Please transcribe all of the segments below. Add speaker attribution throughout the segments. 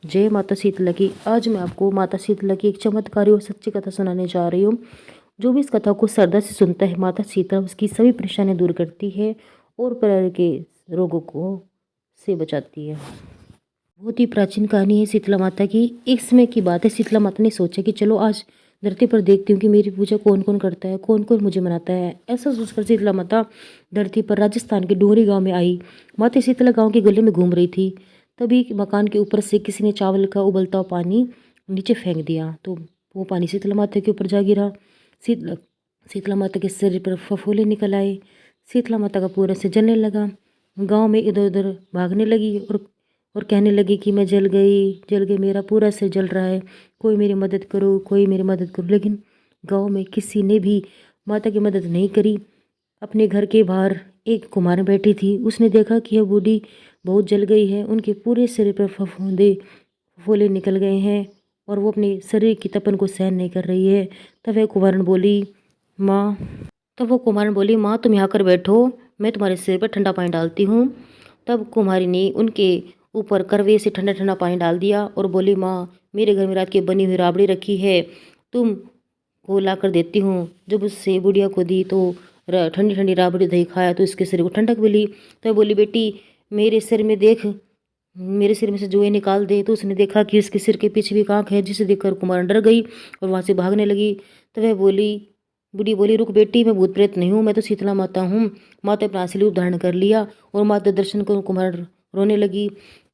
Speaker 1: जय माता शीतला की। आज मैं आपको माता शीतला की एक चमत्कारी और सच्ची कथा सुनाने जा रही हूँ। जो भी इस कथा को श्रद्धा से सुनता है, माता शीतला उसकी सभी परेशानियां दूर करती है और पैर के रोगों को से बचाती है। बहुत ही प्राचीन कहानी है शीतला माता की। एक समय की बात है, शीतला माता ने सोचा कि चलो आज धरती पर देखती हूँ कि मेरी पूजा कौन कौन करता है, कौन कौन मुझे मनाता है। ऐसा सोचकर शीतला माता धरती पर राजस्थान के डूंगरी गांव में आई। माता शीतला गांव के गले में घूम रही थी। तभी मकान के ऊपर से किसी ने चावल का उबलता हुआ पानी नीचे फेंक दिया, तो वो पानी शीतला माता के ऊपर जा गिरा। शीतला शीतला माता के शरीर पर फफोले निकल आए। शीतला माता का पूरा से जलने लगा। गांव में इधर उधर भागने लगी और कहने लगी कि मैं जल गई, मेरा पूरा सिर जल रहा है, कोई मेरी मदद करो, कोई मेरी मदद करो। लेकिन गांव में किसी ने भी माता की मदद नहीं करी। अपने घर के बाहर एक कुम्हार बैठी थी। उसने देखा कि यह बूढ़ी बहुत जल गई है, उनके पूरे शरीर पर फफोले निकल गए हैं और वो अपने शरीर की तपन को सहन नहीं कर रही है। तब वह कुम्हारन बोली, माँ तब वो कुम्हारन बोली, माँ तुम यहाँ कर बैठो, मैं तुम्हारे सिर पर ठंडा पानी डालती हूँ। तब कुम्हारी ने उनके ऊपर करवे से ठंडा ठंडा पानी डाल दिया और बोली, माँ मेरे घर में रात की बनी हुई राबड़ी रखी है, तुम को ला कर देती हूँ। जब उससे बुढ़िया को दी तो ठंडी ठंडी राबड़ी दही खाया तो इसके शरीर को ठंडक मिली। तो बोली, बेटी मेरे सिर में देख, मेरे सिर में से जुएं निकाल दे। तो उसने देखा कि उसके सिर के पीछे भी एक आँख है, जिसे देखकर कुमार डर गई और वहाँ से भागने लगी। तो वह बोली, बूढ़ी बोली, रुक बेटी, मैं भूत प्रेत नहीं हूँ, मैं तो शीतला माता हूँ। माता अपना असली रूप धारण कर लिया और माता दर्शन कर कुमार रोने लगी।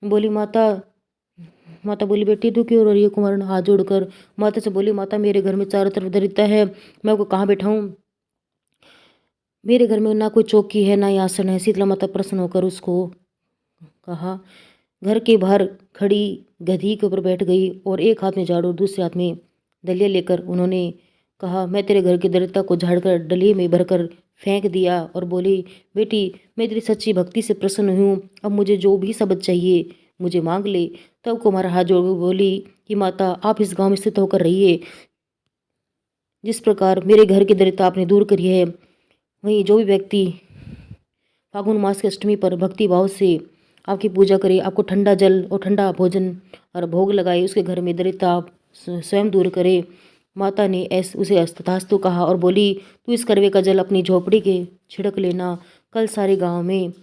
Speaker 1: बोली, माता बोली, बेटी तू क्यों रो रही है? कुमार हाथ जोड़कर माता से बोली, माता मेरे घर में चारों तरफ दरिद्रता है, मैं आपको कहाँ बैठाऊँ? मेरे घर में ना कोई चौकी है ना ही आसन है। शीतला माता प्रसन्न होकर उसको कहा। घर के बाहर खड़ी गधी के ऊपर बैठ गई और एक हाथ में झाड़ू दूसरे हाथ में दलिया लेकर उन्होंने कहा, मैं तेरे घर की दरिद्रता को झाड़कर डलिए में भरकर फेंक दिया और बोली, बेटी मैं तेरी सच्ची भक्ति से प्रसन्न हूँ, अब मुझे जो भी शब्द चाहिए मुझे मांग ले। तब कुमार हाथ जोड़ बोली कि माता आप इस गांव में स्थित होकर रहिए। जिस प्रकार मेरे घर की दरिद्रता आपने दूर करी है, वहीं जो भी व्यक्ति फागुन मास की अष्टमी पर भक्ति भाव से आपकी पूजा करे, आपको ठंडा जल और ठंडा भोजन और भोग लगाए, उसके घर में दरिद्रता आप स्वयं दूर करे। माता ने उसे तथास्तु कहा और बोली, तू इस करवे का जल अपनी झोपड़ी के छिड़क लेना, कल सारे गांव में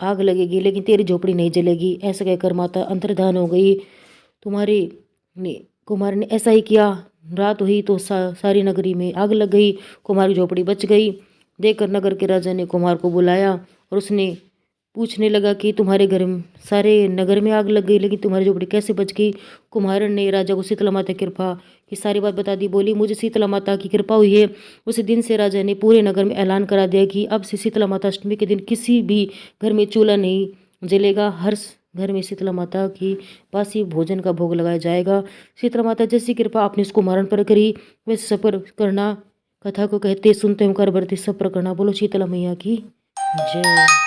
Speaker 1: आग लगेगी लेकिन तेरी झोपड़ी नहीं जलेगी। ऐसा कहकर माता अंतर्धान हो गई। तुम्हारे ने कुमार ने ऐसा ही किया। रात हुई तो सारी नगरी में आग लग गई, कुमार की झोपड़ी बच गई। देखकर नगर के राजा ने कुमार को बुलाया और उसने पूछने लगा कि तुम्हारे घर में सारे नगर में आग लग गई लेकिन तुम्हारी झोपड़ी कैसे बच गई? कुम्हार ने राजा को शीतला माता की कृपा की सारी बात बता दी। बोली, मुझे शीतला माता की कृपा हुई है। उसी दिन से राजा ने पूरे नगर में ऐलान करा दिया कि अब से शीतला माता अष्टमी के दिन किसी भी घर में चूल्हा नहीं जलेगा, हर घर में शीतला माता की बासी भोजन का भोग लगाया जाएगा। शीतला माता जैसी कृपा आपने उसको मारण पर करी, वैसे सफर करना। कथा को कहते सुनते हम कर भरते सब पर करना। बोलो शीतला मैया की जय।